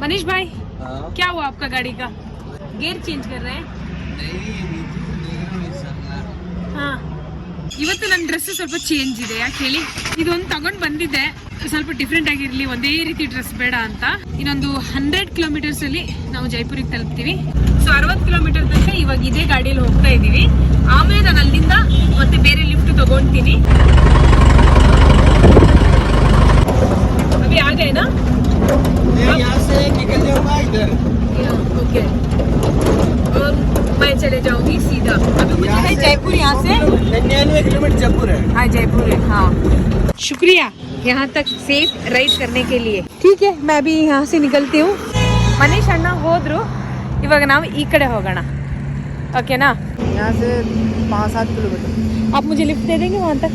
मनीष भाई क्या हुआ आपका गाड़ी का गियर चेंज कर रहे हैं हाँ ಇವತ್ತು ನನ್ನ ಡ್ರೆಸ್ ಸ್ವಲ್ಪ ಚೇಂಜ್ ಇದೆ ಯಾಕೆ ಹೇಳಿ ಇದೊಂದು ತಗೊಂಡು ಬಂದಿದ್ದೆ ಸ್ವಲ್ಪ ಡಿಫ್ರೆಂಟ್ ಆಗಿರಲಿ ಒಂದೇ ರೀತಿ ಡ್ರೆಸ್ ಬೇಡ ಅಂತ ಇನ್ನೊಂದು 100 ಕಿಲೋಮೀಟರ್ಸ್ ಅಲ್ಲಿ ನಾವು ಜೈಪುರಿಗೆ ತಲುಪ್ತೀವಿ ಸೊ 60 ಕಿಲೋಮೀಟರ್ ತನಕ ಇವಾಗ ಇದೇ ಗಾಡಿಯಲ್ಲಿ ಹೋಗ್ತಾ ಇದೀವಿ ಆಮೇಲೆ ನಾನು ಅಲ್ಲಿಂದ ಮತ್ತೆ ಬೇರೆ ಲಿಫ್ಟ್ ತಗೊಂತೀನಿ अभी आ गए ना यहाँ से निकल जाऊंगा इधर ओके और मैं चले जाऊंगी सीधा अभी मुझे है जयपुर यहाँ से 99 किलोमीटर जयपुर है हाँ जयपुर है हाँ शुक्रिया यहाँ तक सेफ राइड करने के लिए ठीक है मैं भी यहाँ से निकलती हूँ मनीष अण्णा ಹೋದ್ರು ಇವಾಗ ನಾವು ಈ ಕಡೆ ಹೋಗೋಣ ओकेना यहाँ से 5-7 किलोमीटर आप मुझे लिफ्ट दे देंगे वहाँ तक